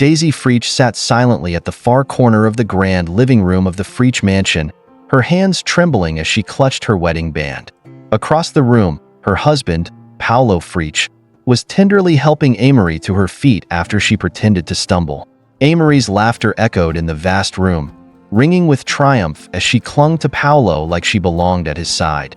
Daisy Freach sat silently at the far corner of the grand living room of the Freach mansion, her hands trembling as she clutched her wedding band. Across the room, her husband, Paulo Freach, was tenderly helping Amory to her feet after she pretended to stumble. Amory's laughter echoed in the vast room, ringing with triumph as she clung to Paulo like she belonged at his side.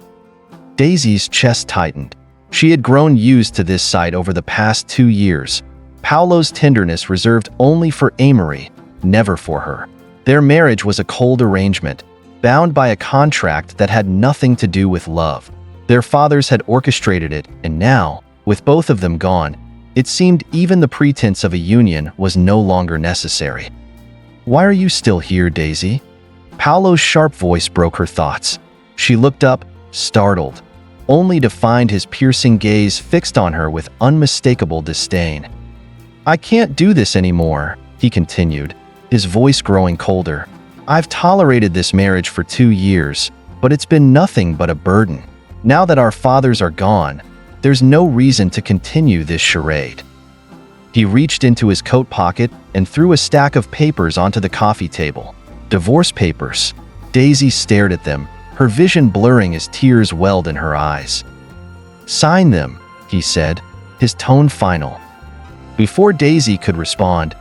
Daisy's chest tightened. She had grown used to this sight over the past 2 years. Paulo's tenderness reserved only for Amory, never for her. Their marriage was a cold arrangement, bound by a contract that had nothing to do with love. Their fathers had orchestrated it, and now, with both of them gone, it seemed even the pretense of a union was no longer necessary. "Why are you still here, Daisy?" Paulo's sharp voice broke her thoughts. She looked up, startled, only to find his piercing gaze fixed on her with unmistakable disdain. "I can't do this anymore," he continued, his voice growing colder. "I've tolerated this marriage for 2 years, but it's been nothing but a burden. Now that our fathers are gone, there's no reason to continue this charade." He reached into his coat pocket and threw a stack of papers onto the coffee table. Divorce papers. Daisy stared at them, her vision blurring as tears welled in her eyes. "Sign them," he said, his tone final. Before Daisy could respond,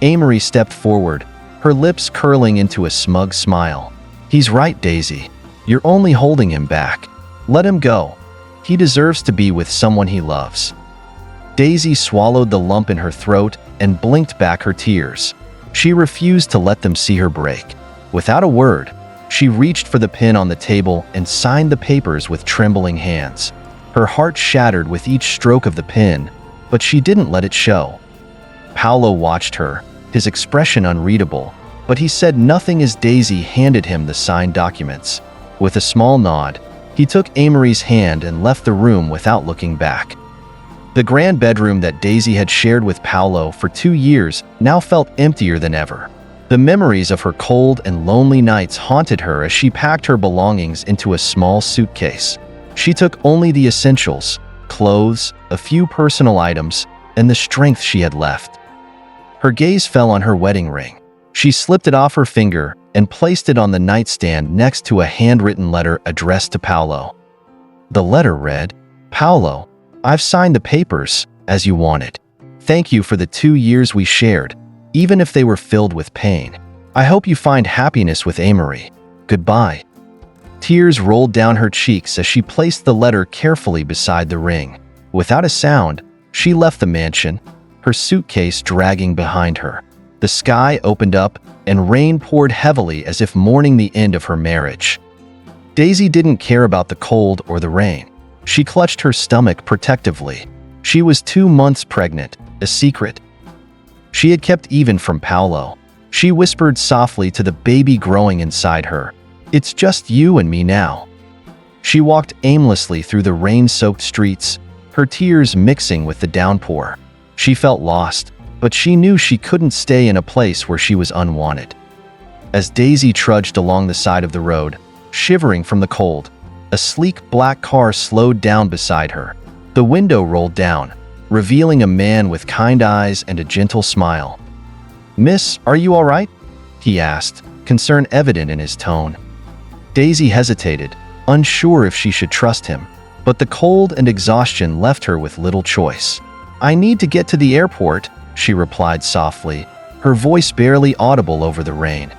Amory stepped forward, her lips curling into a smug smile. "He's right, Daisy. You're only holding him back. Let him go. He deserves to be with someone he loves." Daisy swallowed the lump in her throat and blinked back her tears. She refused to let them see her break. Without a word, she reached for the pen on the table and signed the papers with trembling hands. Her heart shattered with each stroke of the pen, but she didn't let it show. Paulo watched her, his expression unreadable, but he said nothing as Daisy handed him the signed documents. With a small nod, he took Amory's hand and left the room without looking back. The grand bedroom that Daisy had shared with Paulo for 2 years now felt emptier than ever. The memories of her cold and lonely nights haunted her as she packed her belongings into a small suitcase. She took only the essentials, clothes, a few personal items, and the strength she had left. Her gaze fell on her wedding ring. She slipped it off her finger and placed it on the nightstand next to a handwritten letter addressed to Paulo. The letter read, "Paulo, I've signed the papers, as you wanted. Thank you for the 2 years we shared, even if they were filled with pain. I hope you find happiness with Amory. Goodbye." Tears rolled down her cheeks as she placed the letter carefully beside the ring. Without a sound, she left the mansion, her suitcase dragging behind her. The sky opened up, and rain poured heavily as if mourning the end of her marriage. Daisy didn't care about the cold or the rain. She clutched her stomach protectively. She was 2 months pregnant, a secret she had kept even from Paulo. She whispered softly to the baby growing inside her, "It's just you and me now." She walked aimlessly through the rain-soaked streets, her tears mixing with the downpour. She felt lost, but she knew she couldn't stay in a place where she was unwanted. As Daisy trudged along the side of the road, shivering from the cold, a sleek black car slowed down beside her. The window rolled down, revealing a man with kind eyes and a gentle smile. "Miss, are you all right?" he asked, concern evident in his tone. Daisy hesitated, unsure if she should trust him, but the cold and exhaustion left her with little choice. "I need to get to the airport," she replied softly, her voice barely audible over the rain.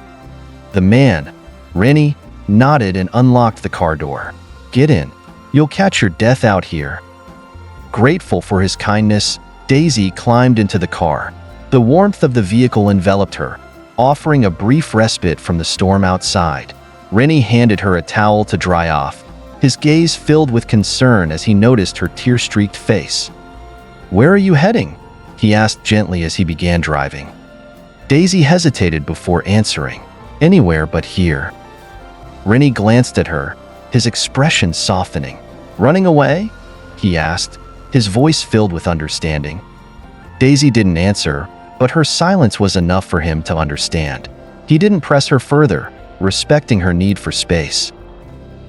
The man, Rennie, nodded and unlocked the car door. "Get in. You'll catch your death out here." Grateful for his kindness, Daisy climbed into the car. The warmth of the vehicle enveloped her, offering a brief respite from the storm outside. Rennie handed her a towel to dry off, his gaze filled with concern as he noticed her tear-streaked face. "Where are you heading?" he asked gently as he began driving. Daisy hesitated before answering. "Anywhere but here." Rennie glanced at her, his expression softening. "Running away?" he asked, his voice filled with understanding. Daisy didn't answer, but her silence was enough for him to understand. He didn't press her further, respecting her need for space.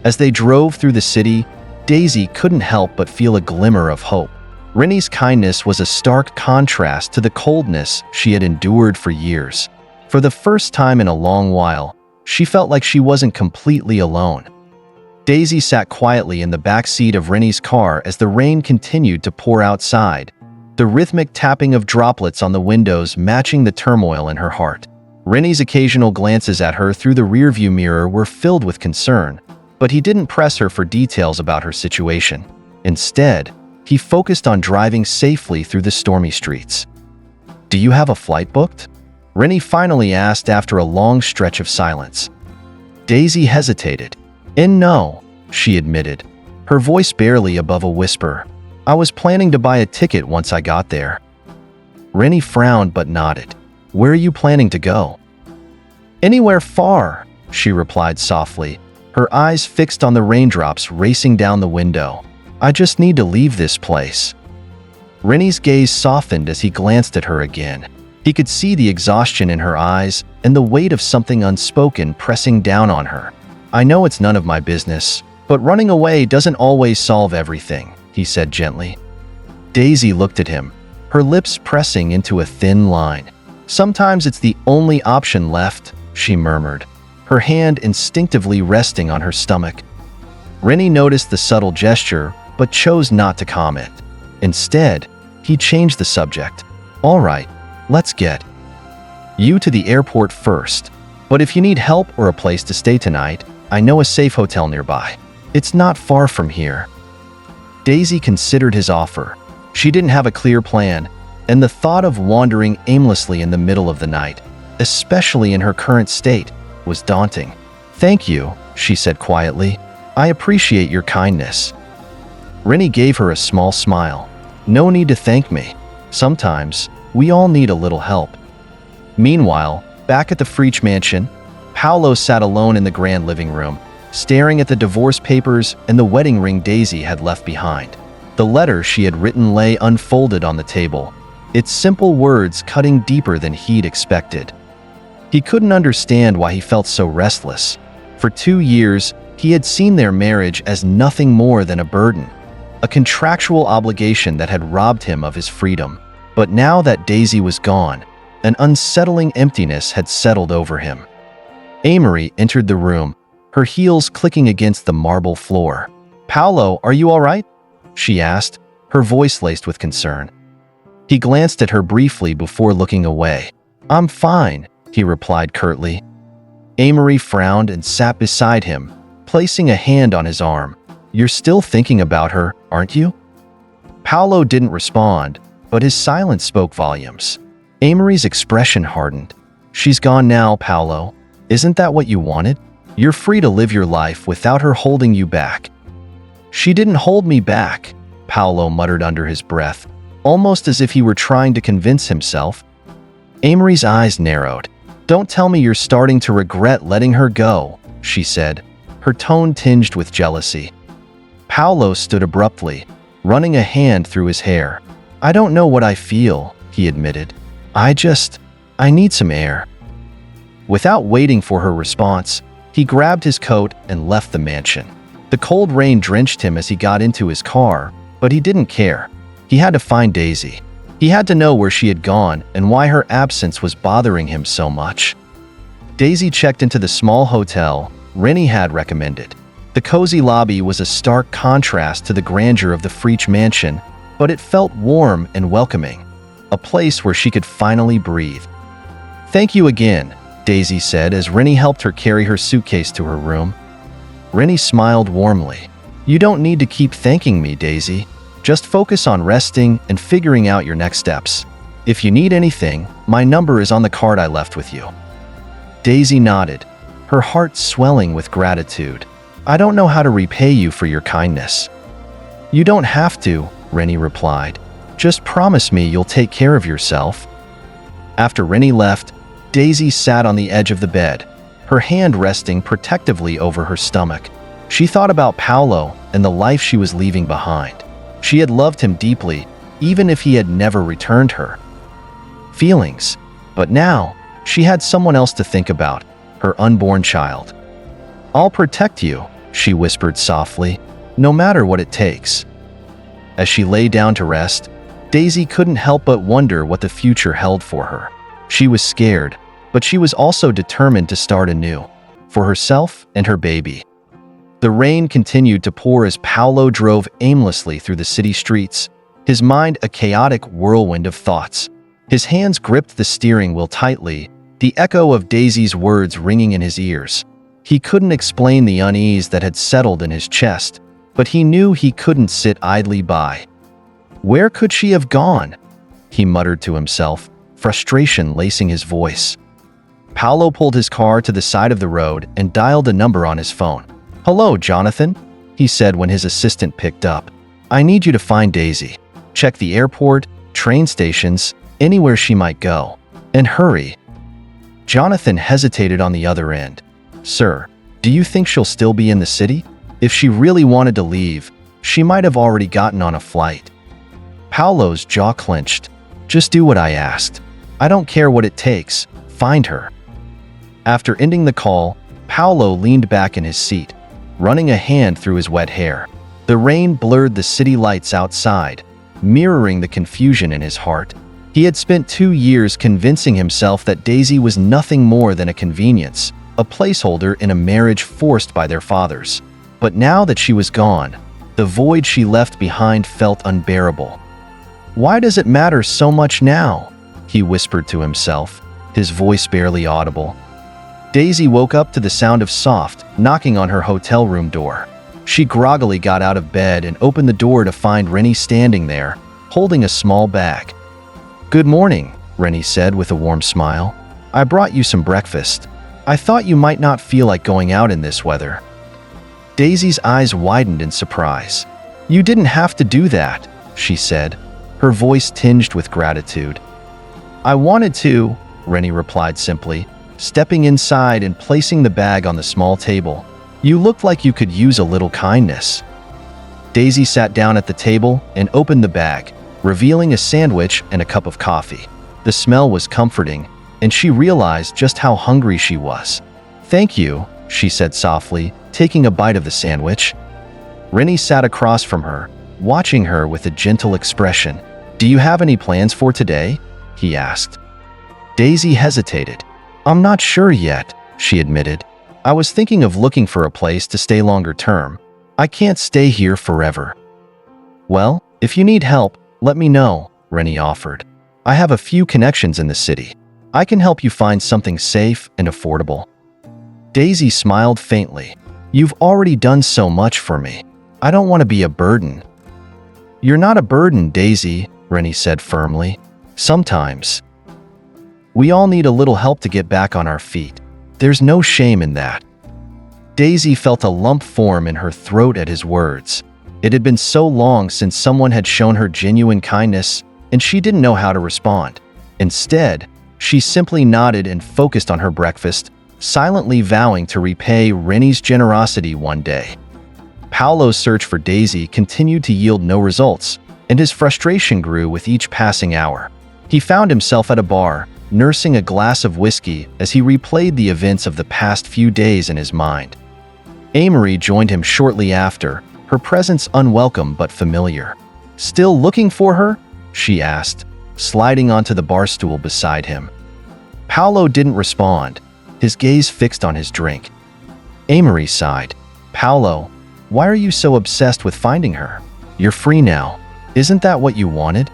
As they drove through the city, Daisy couldn't help but feel a glimmer of hope. Rennie's kindness was a stark contrast to the coldness she had endured for years. For the first time in a long while, she felt like she wasn't completely alone. Daisy sat quietly in the back seat of Rennie's car as the rain continued to pour outside, the rhythmic tapping of droplets on the windows matching the turmoil in her heart. Rennie's occasional glances at her through the rearview mirror were filled with concern, but he didn't press her for details about her situation. Instead, he focused on driving safely through the stormy streets. "Do you have a flight booked?" Rennie finally asked after a long stretch of silence. Daisy hesitated. "No," she admitted, her voice barely above a whisper. "I was planning to buy a ticket once I got there." Rennie frowned but nodded. "Where are you planning to go?" "Anywhere far," she replied softly, her eyes fixed on the raindrops racing down the window. "I just need to leave this place." Rennie's gaze softened as he glanced at her again. He could see the exhaustion in her eyes and the weight of something unspoken pressing down on her. "I know it's none of my business, but running away doesn't always solve everything," he said gently. Daisy looked at him, her lips pressing into a thin line. "Sometimes it's the only option left," she murmured, her hand instinctively resting on her stomach. Rennie noticed the subtle gesture, but chose not to comment. Instead, he changed the subject. "All right, let's get you to the airport first. But if you need help or a place to stay tonight, I know a safe hotel nearby. It's not far from here." Daisy considered his offer. She didn't have a clear plan, and the thought of wandering aimlessly in the middle of the night, especially in her current state, was daunting. "Thank you," she said quietly. "I appreciate your kindness." Rennie gave her a small smile. "No need to thank me. Sometimes, we all need a little help." Meanwhile, back at the Freach mansion, Paulo sat alone in the grand living room, staring at the divorce papers and the wedding ring Daisy had left behind. The letter she had written lay unfolded on the table, its simple words cutting deeper than he'd expected. He couldn't understand why he felt so restless. For 2 years, he had seen their marriage as nothing more than a burden, a contractual obligation that had robbed him of his freedom. But now that Daisy was gone, an unsettling emptiness had settled over him. Amory entered the room, her heels clicking against the marble floor. "Paulo, are you all right?" she asked, her voice laced with concern. He glanced at her briefly before looking away. "I'm fine," he replied curtly. Amory frowned and sat beside him, placing a hand on his arm. "You're still thinking about her, aren't you?" Paulo didn't respond, but his silence spoke volumes. Amory's expression hardened. "She's gone now, Paulo. Isn't that what you wanted? You're free to live your life without her holding you back." "She didn't hold me back," Paulo muttered under his breath, almost as if he were trying to convince himself. Amory's eyes narrowed. "Don't tell me you're starting to regret letting her go," she said, her tone tinged with jealousy. Paulo stood abruptly, running a hand through his hair. "I don't know what I feel," he admitted. I need some air." Without waiting for her response, he grabbed his coat and left the mansion. The cold rain drenched him as he got into his car, but he didn't care. He had to find Daisy. He had to know where she had gone and why her absence was bothering him so much. Daisy checked into the small hotel Rennie had recommended. The cozy lobby was a stark contrast to the grandeur of the Freach mansion, but it felt warm and welcoming, a place where she could finally breathe. "Thank you again," Daisy said as Rennie helped her carry her suitcase to her room. Rennie smiled warmly. "You don't need to keep thanking me, Daisy. Just focus on resting and figuring out your next steps. If you need anything, my number is on the card I left with you." Daisy nodded, her heart swelling with gratitude. "I don't know how to repay you for your kindness." "You don't have to," Rennie replied. "Just promise me you'll take care of yourself." After Rennie left, Daisy sat on the edge of the bed, her hand resting protectively over her stomach. She thought about Paulo and the life she was leaving behind. She had loved him deeply, even if he had never returned her feelings. But now, she had someone else to think about, her unborn child. "I'll protect you," she whispered softly, "no matter what it takes." As she lay down to rest, Daisy couldn't help but wonder what the future held for her. She was scared, but she was also determined to start anew, for herself and her baby. The rain continued to pour as Paulo drove aimlessly through the city streets, his mind a chaotic whirlwind of thoughts. His hands gripped the steering wheel tightly, the echo of Daisy's words ringing in his ears. He couldn't explain the unease that had settled in his chest, but he knew he couldn't sit idly by. Where could she have gone? He muttered to himself, frustration lacing his voice. Paulo pulled his car to the side of the road and dialed a number on his phone. "Hello, Jonathan," he said when his assistant picked up. "I need you to find Daisy. Check the airport, train stations, anywhere she might go. And hurry." Jonathan hesitated on the other end. "Sir, do you think she'll still be in the city? If she really wanted to leave, she might have already gotten on a flight." Paulo's jaw clenched. "Just do what I asked. I don't care what it takes. Find her." After ending the call, Paulo leaned back in his seat, running a hand through his wet hair. The rain blurred the city lights outside, mirroring the confusion in his heart. He had spent 2 years convincing himself that Daisy was nothing more than a convenience, a placeholder in a marriage forced by their fathers. But now that she was gone, the void she left behind felt unbearable. "Why does it matter so much now?" he whispered to himself, his voice barely audible. Daisy woke up to the sound of soft knocking on her hotel room door. She groggily got out of bed and opened the door to find Rennie standing there, holding a small bag. "Good morning," Rennie said with a warm smile. "I brought you some breakfast. I thought you might not feel like going out in this weather." Daisy's eyes widened in surprise. "You didn't have to do that," she said, her voice tinged with gratitude. "I wanted to," Rennie replied simply, stepping inside and placing the bag on the small table. "You looked like you could use a little kindness." Daisy sat down at the table and opened the bag, revealing a sandwich and a cup of coffee. The smell was comforting, and she realized just how hungry she was. "Thank you," she said softly, taking a bite of the sandwich. Rennie sat across from her, watching her with a gentle expression. "Do you have any plans for today?" he asked. Daisy hesitated. "I'm not sure yet," she admitted. "I was thinking of looking for a place to stay longer term. I can't stay here forever." "Well, if you need help, let me know," Rennie offered. "I have a few connections in the city. I can help you find something safe and affordable." Daisy smiled faintly. "You've already done so much for me. I don't want to be a burden." "You're not a burden, Daisy," Rennie said firmly. "Sometimes we all need a little help to get back on our feet. There's no shame in that." Daisy felt a lump form in her throat at his words. It had been so long since someone had shown her genuine kindness, and she didn't know how to respond. Instead, she simply nodded and focused on her breakfast, silently vowing to repay Rennie's generosity one day. Paulo's search for Daisy continued to yield no results, and his frustration grew with each passing hour. He found himself at a bar, nursing a glass of whiskey as he replayed the events of the past few days in his mind. Amory joined him shortly after, her presence unwelcome but familiar. "Still looking for her?" she asked, sliding onto the bar stool beside him. Paulo didn't respond, his gaze fixed on his drink. Amory sighed. "Paulo, why are you so obsessed with finding her? You're free now. Isn't that what you wanted?"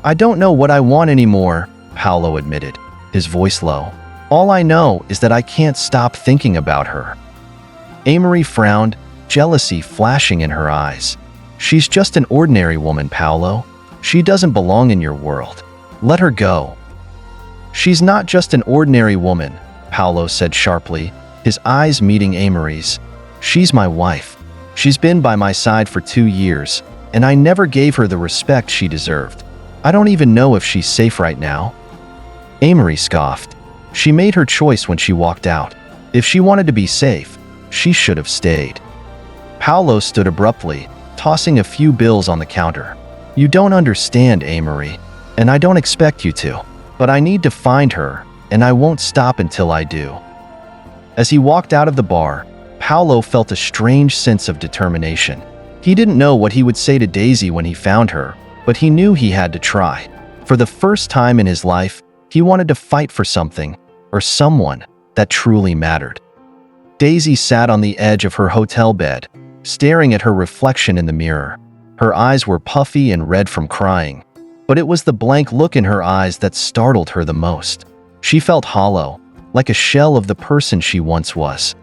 "I don't know what I want anymore," Paulo admitted, his voice low. "All I know is that I can't stop thinking about her." Amory frowned, jealousy flashing in her eyes. "She's just an ordinary woman, Paulo. She doesn't belong in your world. Let her go." "She's not just an ordinary woman," Paulo said sharply, his eyes meeting Amory's. "She's my wife. She's been by my side for 2 years, and I never gave her the respect she deserved. I don't even know if she's safe right now." Amory scoffed. "She made her choice when she walked out. If she wanted to be safe, she should have stayed." Paulo stood abruptly, tossing a few bills on the counter. "You don't understand, Amory, and I don't expect you to, but I need to find her, and I won't stop until I do." As he walked out of the bar, Paulo felt a strange sense of determination. He didn't know what he would say to Daisy when he found her, but he knew he had to try. For the first time in his life, he wanted to fight for something, or someone, that truly mattered. Daisy sat on the edge of her hotel bed, staring at her reflection in the mirror. Her eyes were puffy and red from crying, but it was the blank look in her eyes that startled her the most. She felt hollow, like a shell of the person she once was.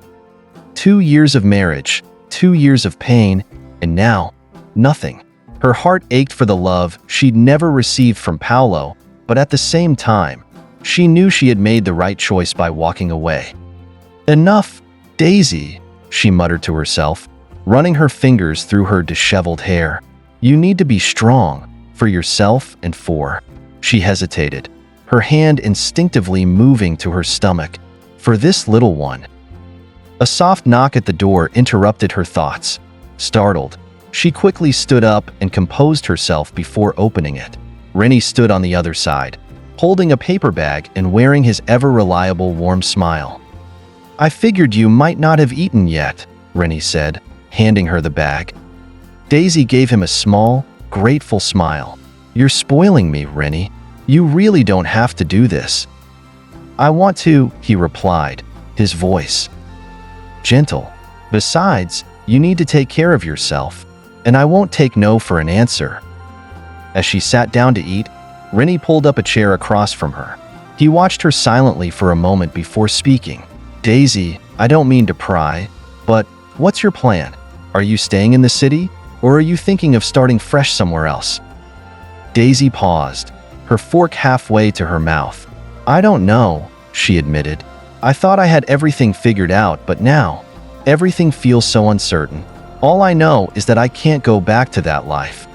2 years of marriage, 2 years of pain, and now, nothing. Her heart ached for the love she'd never received from Paulo, but at the same time, she knew she had made the right choice by walking away. "Enough, Daisy," she muttered to herself, running her fingers through her disheveled hair. "You need to be strong, for yourself and for—" She hesitated, her hand instinctively moving to her stomach. "For this little one." A soft knock at the door interrupted her thoughts. Startled, she quickly stood up and composed herself before opening it. Rennie stood on the other side, holding a paper bag and wearing his ever-reliable warm smile. "I figured you might not have eaten yet," Rennie said, handing her the bag. Daisy gave him a small, grateful smile. "You're spoiling me, Rennie. You really don't have to do this." "I want to," he replied, his voice gentle. "Besides, you need to take care of yourself, and I won't take no for an answer." As she sat down to eat, Rennie pulled up a chair across from her. He watched her silently for a moment before speaking. "Daisy, I don't mean to pry, but what's your plan? Are you staying in the city, or are you thinking of starting fresh somewhere else?" Daisy paused, her fork halfway to her mouth. "I don't know," she admitted. "I thought I had everything figured out, but now, everything feels so uncertain. All I know is that I can't go back to that life."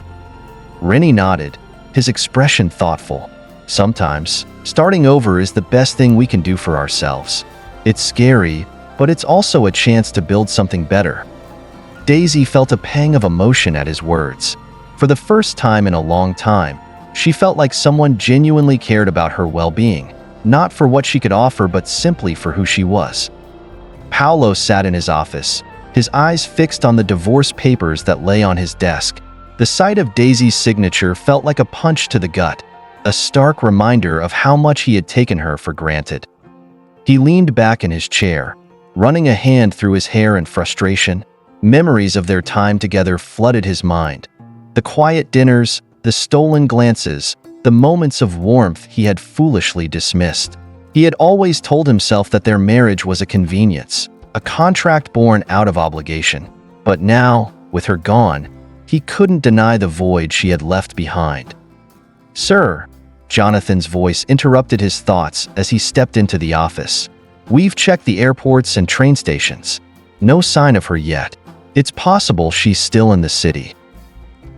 Rennie nodded, his expression thoughtful. "Sometimes, starting over is the best thing we can do for ourselves. It's scary, but it's also a chance to build something better." Daisy felt a pang of emotion at his words. For the first time in a long time, she felt like someone genuinely cared about her well-being, not for what she could offer but simply for who she was. Paulo sat in his office, his eyes fixed on the divorce papers that lay on his desk. The sight of Daisy's signature felt like a punch to the gut, a stark reminder of how much he had taken her for granted. He leaned back in his chair, running a hand through his hair in frustration. Memories of their time together flooded his mind. The quiet dinners, the stolen glances, the moments of warmth he had foolishly dismissed. He had always told himself that their marriage was a convenience, a contract born out of obligation. But now, with her gone, he couldn't deny the void she had left behind. "Sir," Jonathan's voice interrupted his thoughts as he stepped into the office. "We've checked the airports and train stations. No sign of her yet. It's possible she's still in the city."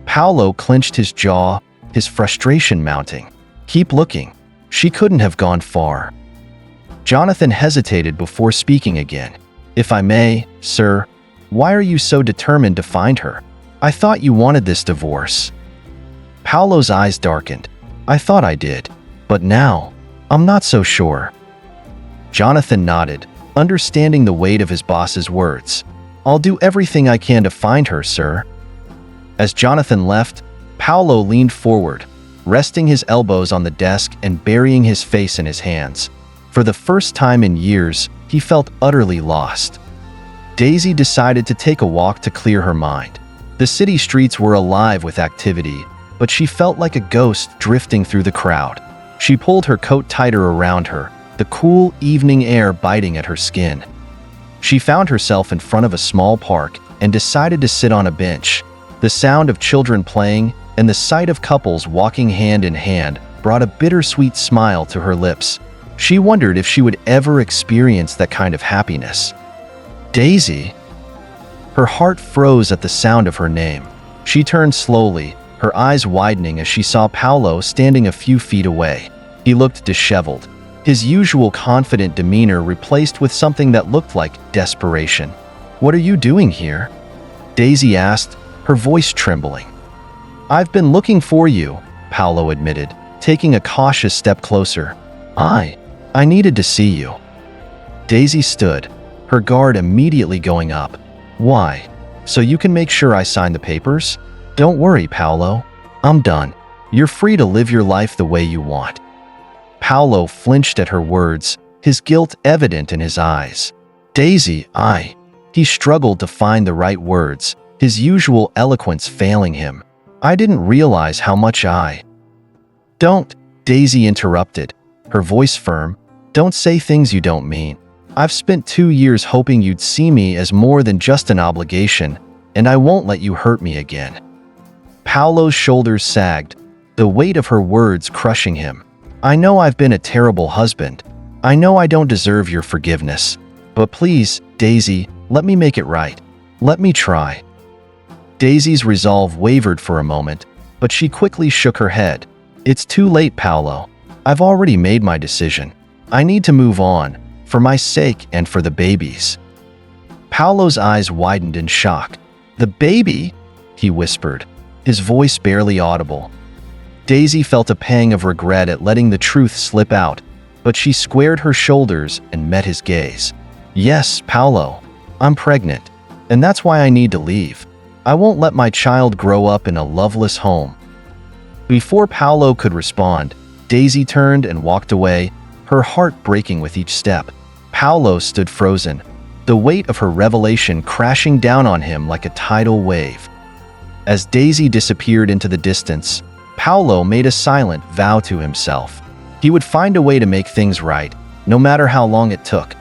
Paulo clenched his jaw, his frustration mounting. "Keep looking. She couldn't have gone far." Jonathan hesitated before speaking again. "If I may, sir, why are you so determined to find her? I thought you wanted this divorce." Paulo's eyes darkened. "I thought I did, but now, I'm not so sure." Jonathan nodded, understanding the weight of his boss's words. "I'll do everything I can to find her, sir." As Jonathan left, Paulo leaned forward, resting his elbows on the desk and burying his face in his hands. For the first time in years, he felt utterly lost. Daisy decided to take a walk to clear her mind. The city streets were alive with activity, but she felt like a ghost drifting through the crowd. She pulled her coat tighter around her, the cool evening air biting at her skin. She found herself in front of a small park and decided to sit on a bench. The sound of children playing and the sight of couples walking hand in hand brought a bittersweet smile to her lips. She wondered if she would ever experience that kind of happiness. "Daisy!" Her heart froze at the sound of her name. She turned slowly, her eyes widening as she saw Paulo standing a few feet away. He looked disheveled, his usual confident demeanor replaced with something that looked like desperation. "What are you doing here?" Daisy asked, her voice trembling. "I've been looking for you," Paulo admitted, taking a cautious step closer. I needed to see you." Daisy stood, her guard immediately going up. "Why? So you can make sure I sign the papers? Don't worry, Paulo. I'm done. You're free to live your life the way you want. Paulo flinched at her words, his guilt evident in his eyes. Daisy, He struggled to find the right words, his usual eloquence failing him. I didn't realize how much Don't, Daisy interrupted, her voice firm. Don't say things you don't mean. I've spent 2 years hoping you'd see me as more than just an obligation, and I won't let you hurt me again. Paulo's shoulders sagged, the weight of her words crushing him. I know I've been a terrible husband. I know I don't deserve your forgiveness. But please, Daisy, let me make it right. Let me try. Daisy's resolve wavered for a moment, but she quickly shook her head. It's too late, Paulo. I've already made my decision. I need to move on, for my sake and for the baby's. Paulo's eyes widened in shock. The baby? He whispered, his voice barely audible. Daisy felt a pang of regret at letting the truth slip out, but she squared her shoulders and met his gaze. Yes, Paulo, I'm pregnant, and that's why I need to leave. I won't let my child grow up in a loveless home. Before Paulo could respond, Daisy turned and walked away, her heart breaking with each step. Paulo stood frozen, the weight of her revelation crashing down on him like a tidal wave. As Daisy disappeared into the distance, Paulo made a silent vow to himself. He would find a way to make things right, no matter how long it took.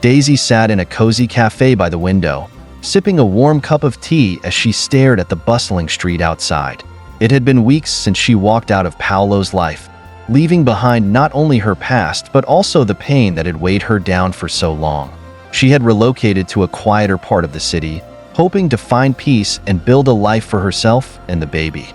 Daisy sat in a cozy cafe by the window, sipping a warm cup of tea as she stared at the bustling street outside. It had been weeks since she walked out of Paulo's life, leaving behind not only her past but also the pain that had weighed her down for so long. She had relocated to a quieter part of the city, hoping to find peace and build a life for herself and the baby.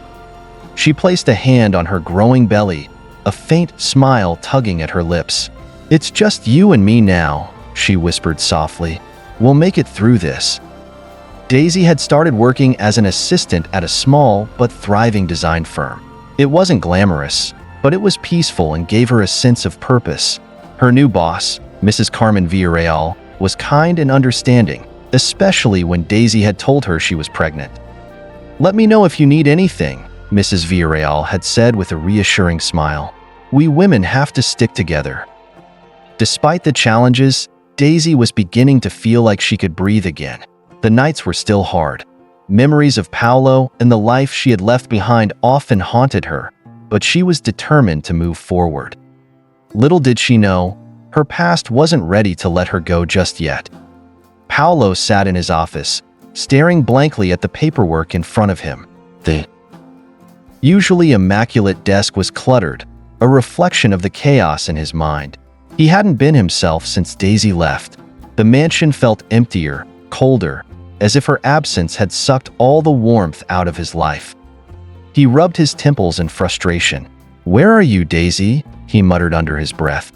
She placed a hand on her growing belly, a faint smile tugging at her lips. It's just you and me now, she whispered softly. We'll make it through this. Daisy had started working as an assistant at a small but thriving design firm. It wasn't glamorous, but it was peaceful and gave her a sense of purpose. Her new boss, Mrs. Carmen Villarreal, was kind and understanding, especially when Daisy had told her she was pregnant. Let me know if you need anything, Mrs. Villarreal had said with a reassuring smile. We women have to stick together. Despite the challenges, Daisy was beginning to feel like she could breathe again. The nights were still hard. Memories of Paulo and the life she had left behind often haunted her, but she was determined to move forward. Little did she know, her past wasn't ready to let her go just yet. Paulo sat in his office, staring blankly at the paperwork in front of him. The usually immaculate desk was cluttered, a reflection of the chaos in his mind. He hadn't been himself since Daisy left. The mansion felt emptier, colder, as if her absence had sucked all the warmth out of his life. He rubbed his temples in frustration. Where are you, Daisy? He muttered under his breath.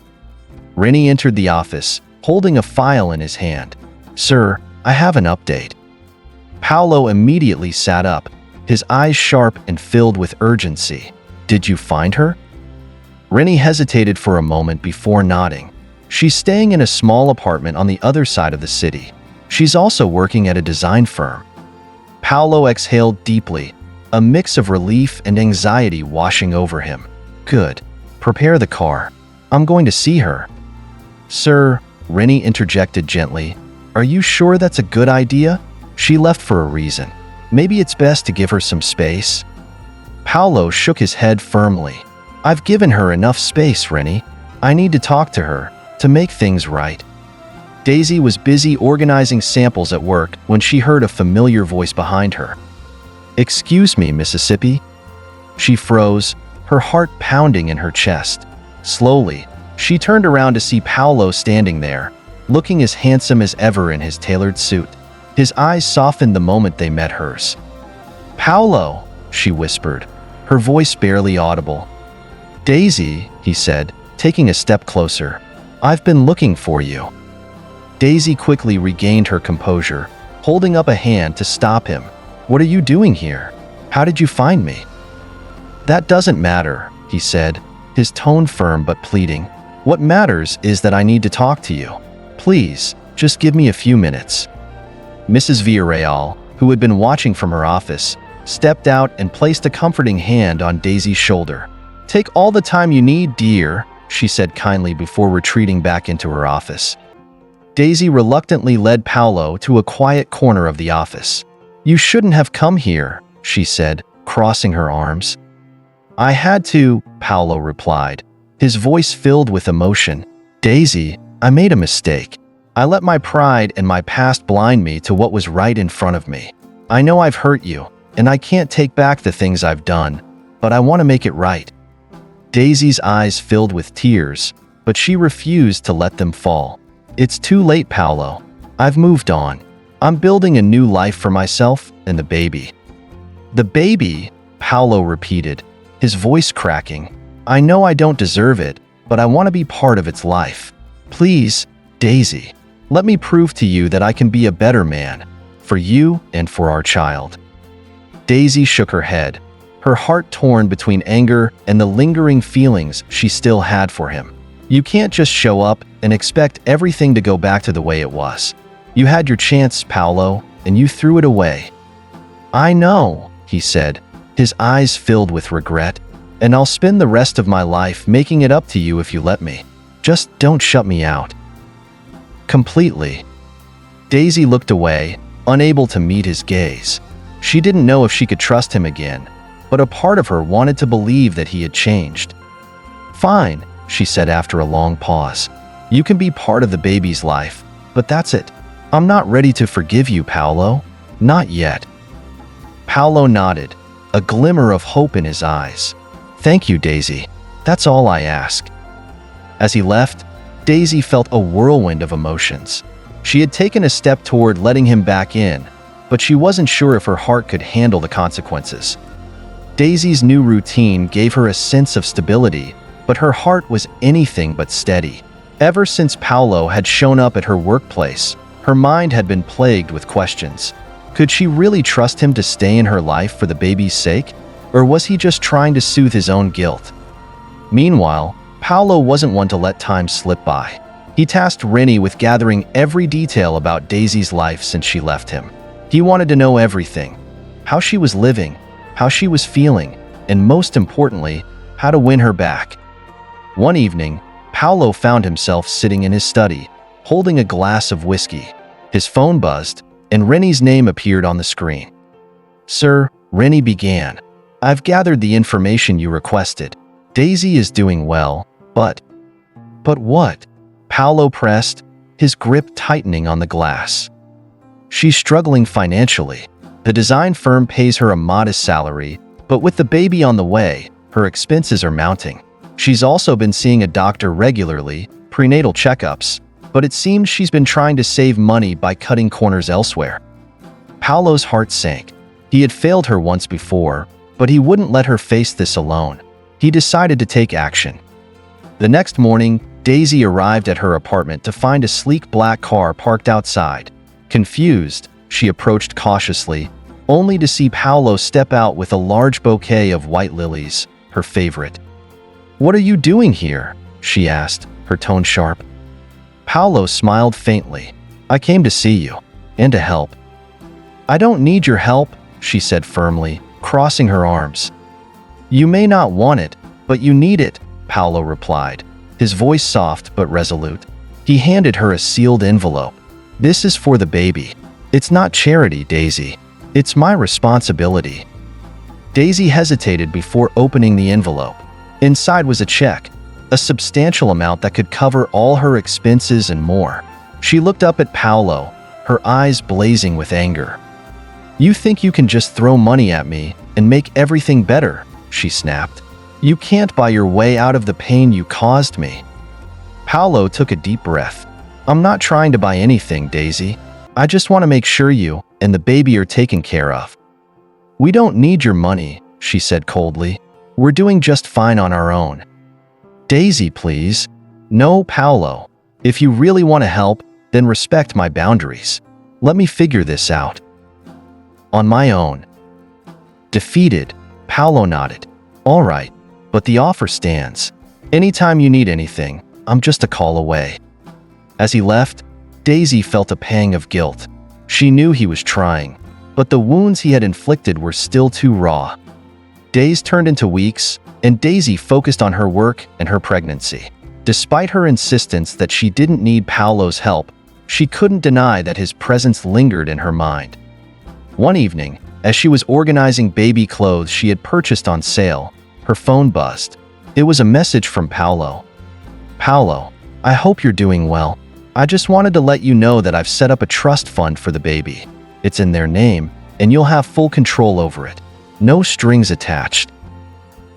Rennie entered the office, holding a file in his hand. Sir, I have an update. Paulo immediately sat up, his eyes sharp and filled with urgency. Did you find her? Rennie hesitated for a moment before nodding. She's staying in a small apartment on the other side of the city. She's also working at a design firm. Paulo exhaled deeply, a mix of relief and anxiety washing over him. Good. Prepare the car. I'm going to see her. Sir, Rennie interjected gently, are you sure that's a good idea? She left for a reason. Maybe it's best to give her some space. Paulo shook his head firmly. I've given her enough space, Rennie. I need to talk to her, to make things right. Daisy was busy organizing samples at work when she heard a familiar voice behind her. Excuse me, Mississippi. She froze, her heart pounding in her chest. Slowly, she turned around to see Paulo standing there, looking as handsome as ever in his tailored suit. His eyes softened the moment they met hers. Paulo, she whispered, her voice barely audible. Daisy, he said, taking a step closer. I've been looking for you. Daisy quickly regained her composure, holding up a hand to stop him. What are you doing here? How did you find me? That doesn't matter, he said, his tone firm but pleading. What matters is that I need to talk to you. Please, just give me a few minutes. Mrs. Villarreal, who had been watching from her office, stepped out and placed a comforting hand on Daisy's shoulder. "Take all the time you need, dear," she said kindly before retreating back into her office. Daisy reluctantly led Paulo to a quiet corner of the office. "You shouldn't have come here," she said, crossing her arms. "I had to," Paulo replied, his voice filled with emotion. "Daisy, I made a mistake. I let my pride and my past blind me to what was right in front of me. I know I've hurt you, and I can't take back the things I've done, but I want to make it right." Daisy's eyes filled with tears, but she refused to let them fall. "It's too late, Paulo. I've moved on. I'm building a new life for myself and the baby." "The baby," Paulo repeated, his voice cracking. "I know I don't deserve it, but I want to be part of its life. Please, Daisy, let me prove to you that I can be a better man, for you and for our child." Daisy shook her head, her heart torn between anger and the lingering feelings she still had for him. "You can't just show up and expect everything to go back to the way it was. You had your chance, Paulo, and you threw it away." "I know," he said, his eyes filled with regret, "and I'll spend the rest of my life making it up to you if you let me. Just don't shut me out." Completely. Daisy looked away, unable to meet his gaze. She didn't know if she could trust him again, but a part of her wanted to believe that he had changed. "Fine," she said after a long pause. "You can be part of the baby's life, but that's it. I'm not ready to forgive you, Paulo. Not yet." Paulo nodded, a glimmer of hope in his eyes. "Thank you, Daisy. That's all I ask." As he left, Daisy felt a whirlwind of emotions. She had taken a step toward letting him back in, but she wasn't sure if her heart could handle the consequences. Daisy's new routine gave her a sense of stability, but her heart was anything but steady. Ever since Paulo had shown up at her workplace, her mind had been plagued with questions. Could she really trust him to stay in her life for the baby's sake? Or was he just trying to soothe his own guilt? Meanwhile, Paulo wasn't one to let time slip by. He tasked Rennie with gathering every detail about Daisy's life since she left him. He wanted to know everything: how she was living, how she was feeling, and most importantly, how to win her back. One evening, Paulo found himself sitting in his study, holding a glass of whiskey. His phone buzzed, and Rennie's name appeared on the screen. "Sir," Rennie began, "I've gathered the information you requested. Daisy is doing well, but..." "But what?" Paulo pressed, his grip tightening on the glass. "She's struggling financially. The design firm pays her a modest salary, but with the baby on the way, her expenses are mounting. She's also been seeing a doctor regularly, prenatal checkups, but it seems she's been trying to save money by cutting corners elsewhere." Paulo's heart sank. He had failed her once before, but he wouldn't let her face this alone. He decided to take action. The next morning, Daisy arrived at her apartment to find a sleek black car parked outside. Confused, she approached cautiously, only to see Paulo step out with a large bouquet of white lilies, her favorite. "What are you doing here?" she asked, her tone sharp. Paulo smiled faintly. "I came to see you, and to help." "I don't need your help," she said firmly, crossing her arms. "You may not want it, but you need it," Paulo replied, his voice soft but resolute. He handed her a sealed envelope. "This is for the baby. It's not charity, Daisy. It's my responsibility." Daisy hesitated before opening the envelope. Inside was a check, a substantial amount that could cover all her expenses and more. She looked up at Paulo, her eyes blazing with anger. "You think you can just throw money at me and make everything better?" she snapped. "You can't buy your way out of the pain you caused me." Paulo took a deep breath. "I'm not trying to buy anything, Daisy. I just want to make sure you and the baby are taken care of." "We don't need your money," she said coldly. "We're doing just fine on our own." "Daisy, please." "No, Paulo. If you really want to help, then respect my boundaries. Let me figure this out on my own." Defeated, Paulo nodded. "All right, but the offer stands. Anytime you need anything, I'm just a call away." As he left, Daisy felt a pang of guilt. She knew he was trying, but the wounds he had inflicted were still too raw. Days turned into weeks, and Daisy focused on her work and her pregnancy. Despite her insistence that she didn't need Paulo's help, she couldn't deny that his presence lingered in her mind. One evening, as she was organizing baby clothes she had purchased on sale, her phone buzzed. It was a message from Paulo. "Paulo, I hope you're doing well. I just wanted to let you know that I've set up a trust fund for the baby. It's in their name, and you'll have full control over it. No strings attached."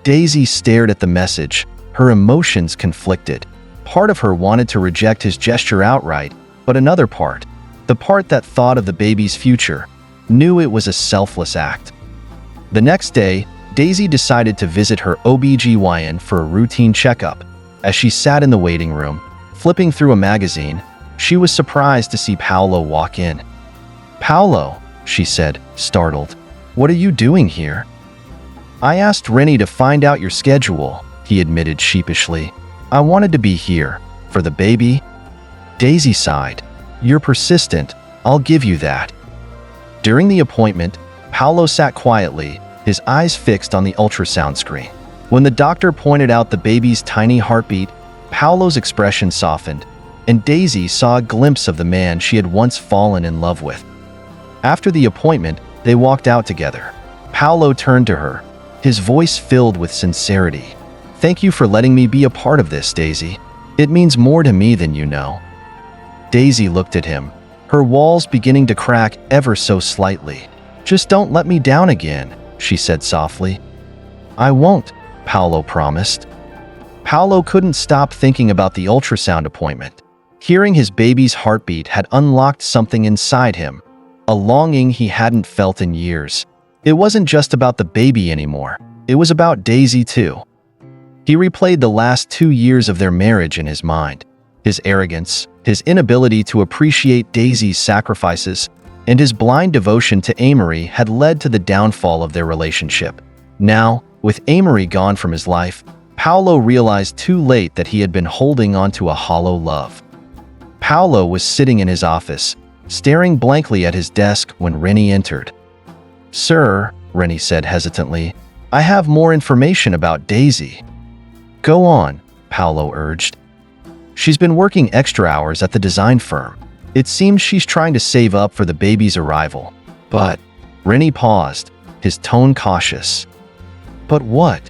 Daisy stared at the message, her emotions conflicted. Part of her wanted to reject his gesture outright, but another part, the part that thought of the baby's future, knew it was a selfless act. The next day, Daisy decided to visit her OBGYN for a routine checkup. As she sat in the waiting room, flipping through a magazine, she was surprised to see Paulo walk in. "Paulo," she said, startled. "What are you doing here?" "I asked Rennie to find out your schedule," he admitted sheepishly. "I wanted to be here. For the baby?" Daisy sighed. "You're persistent. I'll give you that." During the appointment, Paulo sat quietly, his eyes fixed on the ultrasound screen. When the doctor pointed out the baby's tiny heartbeat, Paulo's expression softened, and Daisy saw a glimpse of the man she had once fallen in love with. After the appointment, they walked out together. Paulo turned to her, his voice filled with sincerity. "Thank you for letting me be a part of this, Daisy. It means more to me than you know." Daisy looked at him, her walls beginning to crack ever so slightly. "Just don't let me down again," she said softly. "I won't," Paulo promised. Paulo couldn't stop thinking about the ultrasound appointment. Hearing his baby's heartbeat had unlocked something inside him, a longing he hadn't felt in years. It wasn't just about the baby anymore. It was about Daisy too. He replayed the last 2 years of their marriage in his mind. His arrogance, his inability to appreciate Daisy's sacrifices, and his blind devotion to Amory had led to the downfall of their relationship. Now, with Amory gone from his life, Paulo realized too late that he had been holding onto a hollow love. Paulo was sitting in his office, staring blankly at his desk when Rennie entered. "Sir," Rennie said hesitantly, "I have more information about Daisy." "Go on," Paulo urged. "She's been working extra hours at the design firm. It seems she's trying to save up for the baby's arrival. But..." Rennie paused, his tone cautious. "But what?"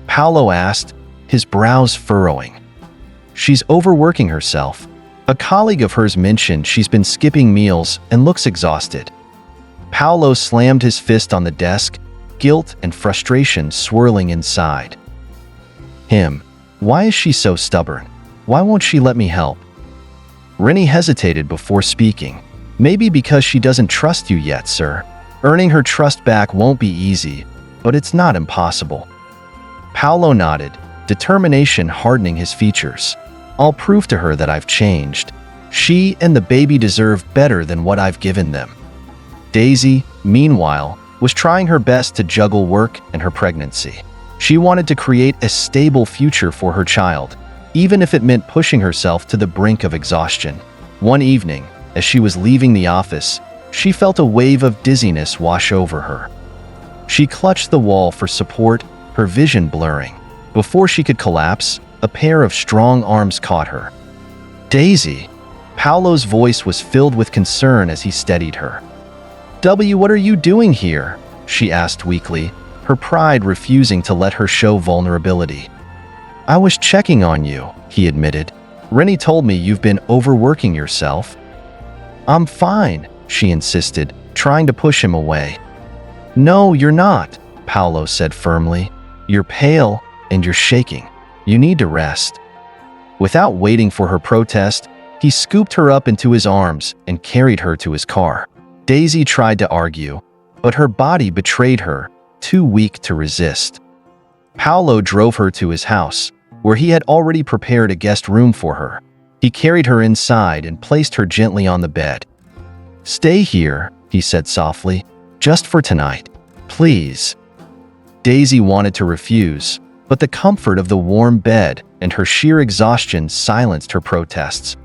Paulo asked, his brows furrowing. "She's overworking herself. A colleague of hers mentioned she's been skipping meals and looks exhausted." Paulo slammed his fist on the desk, guilt and frustration swirling inside. Why is she so stubborn? Why won't she let me help?" Rennie hesitated before speaking. "Maybe because she doesn't trust you yet, sir. Earning her trust back won't be easy, but it's not impossible." Paulo nodded, determination hardening his features. "I'll prove to her that I've changed. She and the baby deserve better than what I've given them." Daisy, meanwhile, was trying her best to juggle work and her pregnancy. She wanted to create a stable future for her child, even if it meant pushing herself to the brink of exhaustion. One evening, as she was leaving the office, she felt a wave of dizziness wash over her. She clutched the wall for support, her vision blurring. Before she could collapse, a pair of strong arms caught her. "Daisy!" Paulo's voice was filled with concern as he steadied her. "What are you doing here?" she asked weakly, her pride refusing to let her show vulnerability. "I was checking on you," he admitted. "Rennie told me you've been overworking yourself." "I'm fine," she insisted, trying to push him away. "No, you're not," Paulo said firmly. "You're pale and you're shaking. You need to rest." Without waiting for her protest, he scooped her up into his arms and carried her to his car. Daisy tried to argue, but her body betrayed her, too weak to resist. Paulo drove her to his house, where he had already prepared a guest room for her. He carried her inside and placed her gently on the bed. "Stay here," he said softly, "just for tonight. Please." Daisy wanted to refuse, but the comfort of the warm bed and her sheer exhaustion silenced her protests.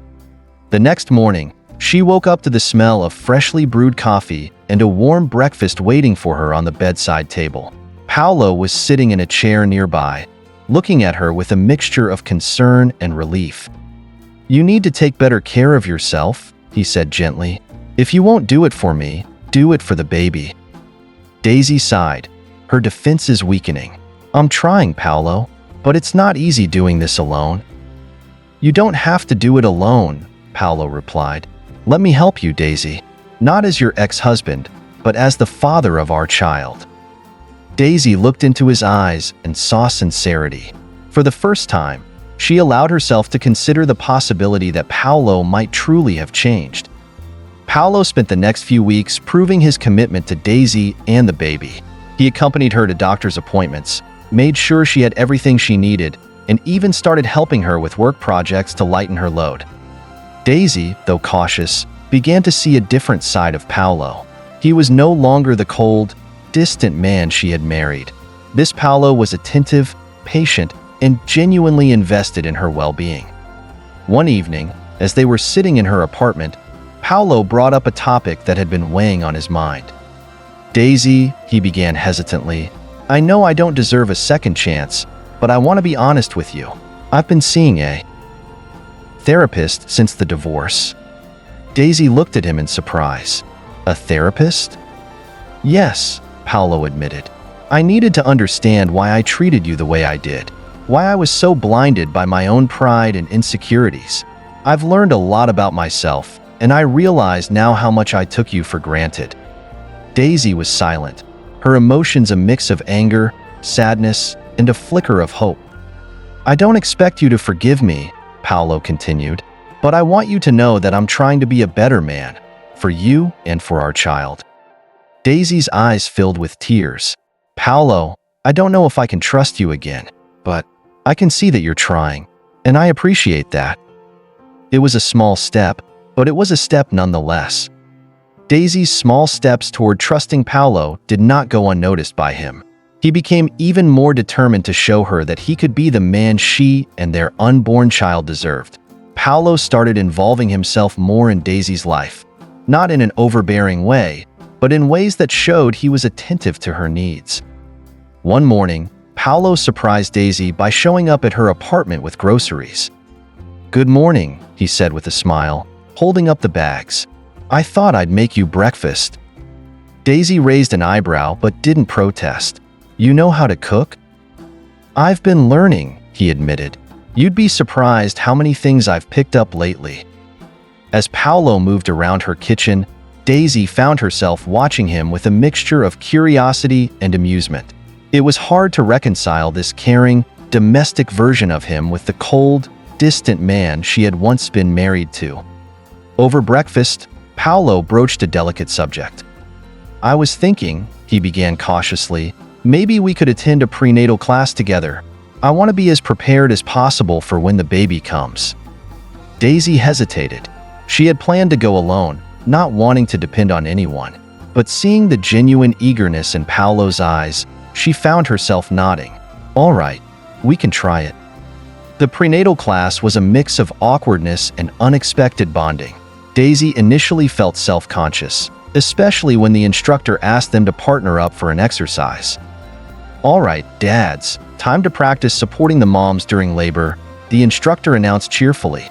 The next morning, she woke up to the smell of freshly brewed coffee and a warm breakfast waiting for her on the bedside table. Paulo was sitting in a chair nearby, looking at her with a mixture of concern and relief. "You need to take better care of yourself," he said gently. "If you won't do it for me, do it for the baby." Daisy sighed, her defenses weakening. "I'm trying, Paulo, but it's not easy doing this alone." "You don't have to do it alone," Paulo replied. "Let me help you, Daisy. Not as your ex-husband, but as the father of our child." Daisy looked into his eyes and saw sincerity. For the first time, she allowed herself to consider the possibility that Paulo might truly have changed. Paulo spent the next few weeks proving his commitment to Daisy and the baby. He accompanied her to doctor's appointments, made sure she had everything she needed, and even started helping her with work projects to lighten her load. Daisy, though cautious, began to see a different side of Paulo. He was no longer the cold, distant man she had married. This Paulo was attentive, patient, and genuinely invested in her well-being. One evening, as they were sitting in her apartment, Paulo brought up a topic that had been weighing on his mind. "Daisy," he began hesitantly, "I know I don't deserve a second chance, but I want to be honest with you. I've been seeing a therapist since the divorce." Daisy looked at him in surprise. "A therapist?" "Yes," Paulo admitted. "I needed to understand why I treated you the way I did, why I was so blinded by my own pride and insecurities. I've learned a lot about myself, and I realize now how much I took you for granted." Daisy was silent, her emotions a mix of anger, sadness, and a flicker of hope. "I don't expect you to forgive me," Paulo continued, "but I want you to know that I'm trying to be a better man, for you and for our child." Daisy's eyes filled with tears. "Paulo, I don't know if I can trust you again, but I can see that you're trying, and I appreciate that." It was a small step, but it was a step nonetheless. Daisy's small steps toward trusting Paulo did not go unnoticed by him. He became even more determined to show her that he could be the man she and their unborn child deserved. Paulo started involving himself more in Daisy's life, not in an overbearing way, but in ways that showed he was attentive to her needs. One morning, Paulo surprised Daisy by showing up at her apartment with groceries. "Good morning," he said with a smile, holding up the bags. "I thought I'd make you breakfast." Daisy raised an eyebrow but didn't protest. "You know how to cook?" "I've been learning," he admitted. "You'd be surprised how many things I've picked up lately." As Paulo moved around her kitchen, Daisy found herself watching him with a mixture of curiosity and amusement. It was hard to reconcile this caring, domestic version of him with the cold, distant man she had once been married to. Over breakfast, Paulo broached a delicate subject. "I was thinking," he began cautiously, "maybe we could attend a prenatal class together. I want to be as prepared as possible for when the baby comes." Daisy hesitated. She had planned to go alone, not wanting to depend on anyone. But seeing the genuine eagerness in Paulo's eyes, she found herself nodding. "All right, we can try it." The prenatal class was a mix of awkwardness and unexpected bonding. Daisy initially felt self-conscious, especially when the instructor asked them to partner up for an exercise. "All right, dads, time to practice supporting the moms during labor," the instructor announced cheerfully.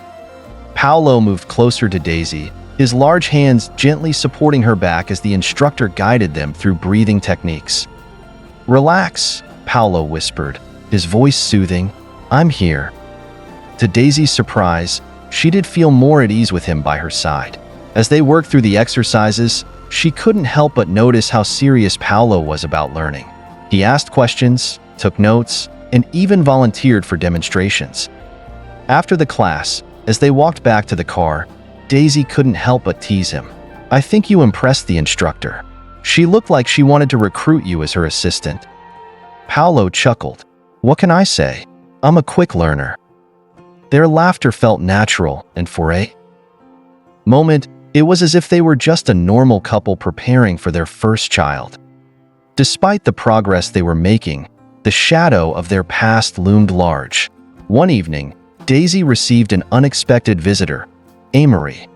Paulo moved closer to Daisy, his large hands gently supporting her back as the instructor guided them through breathing techniques. "Relax," Paulo whispered, his voice soothing. "I'm here." To Daisy's surprise, she did feel more at ease with him by her side. As they worked through the exercises, she couldn't help but notice how serious Paulo was about learning. He asked questions, took notes, and even volunteered for demonstrations. After the class, as they walked back to the car, Daisy couldn't help but tease him. "I think you impressed the instructor. She looked like she wanted to recruit you as her assistant." Paulo chuckled. "What can I say? I'm a quick learner." Their laughter felt natural, and for a moment, it was as if they were just a normal couple preparing for their first child. Despite the progress they were making, the shadow of their past loomed large. One evening, Daisy received an unexpected visitor, Amory.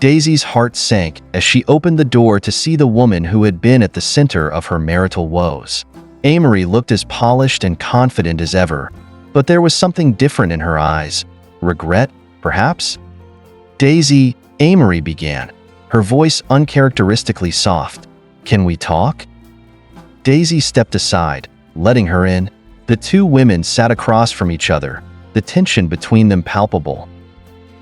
Daisy's heart sank as she opened the door to see the woman who had been at the center of her marital woes. Amory looked as polished and confident as ever, but there was something different in her eyes. Regret, perhaps? Daisy, Amory began, her voice uncharacteristically soft. Can we talk? Daisy stepped aside, letting her in. The two women sat across from each other, the tension between them palpable.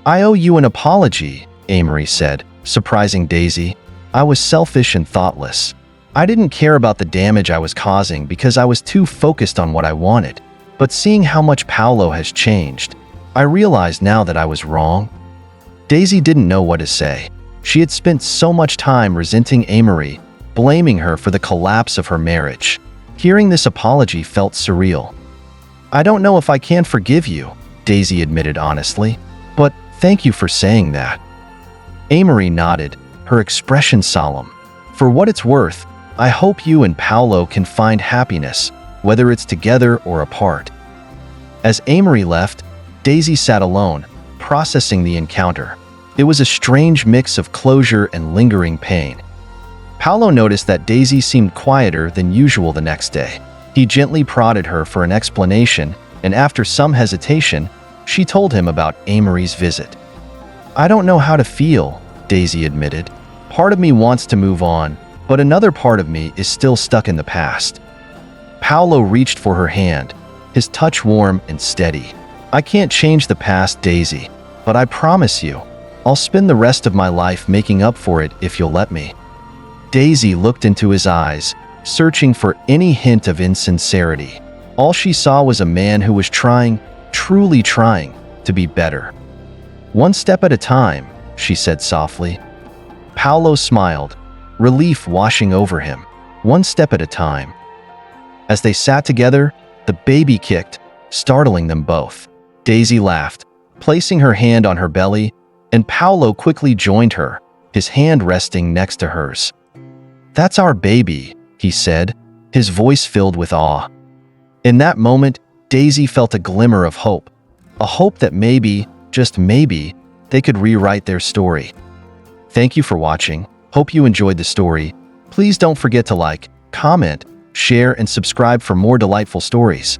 I owe you an apology, Amory said, surprising Daisy. I was selfish and thoughtless. I didn't care about the damage I was causing because I was too focused on what I wanted. But seeing how much Paulo has changed, I realized now that I was wrong. Daisy didn't know what to say. She had spent so much time resenting Amory, blaming her for the collapse of her marriage. Hearing this apology felt surreal. I don't know if I can forgive you, Daisy admitted honestly, but thank you for saying that. Amory nodded, her expression solemn. For what it's worth, I hope you and Paulo can find happiness, whether it's together or apart. As Amory left, Daisy sat alone, processing the encounter. It was a strange mix of closure and lingering pain. Paulo noticed that Daisy seemed quieter than usual the next day. He gently prodded her for an explanation, and after some hesitation, she told him about Amory's visit. I don't know how to feel, Daisy admitted. Part of me wants to move on, but another part of me is still stuck in the past. Paulo reached for her hand, his touch warm and steady. I can't change the past, Daisy, but I promise you, I'll spend the rest of my life making up for it if you'll let me. Daisy looked into his eyes, searching for any hint of insincerity. All she saw was a man who was trying, truly trying, to be better. One step at a time, she said softly. Paulo smiled, relief washing over him. One step at a time. As they sat together, the baby kicked, startling them both. Daisy laughed, placing her hand on her belly, and Paulo quickly joined her, his hand resting next to hers. That's our baby, he said, his voice filled with awe. In that moment, Daisy felt a glimmer of hope, a hope that maybe, just maybe, they could rewrite their story. Thank you for watching. Hope you enjoyed the story. Please don't forget to like, comment, share, and subscribe for more delightful stories.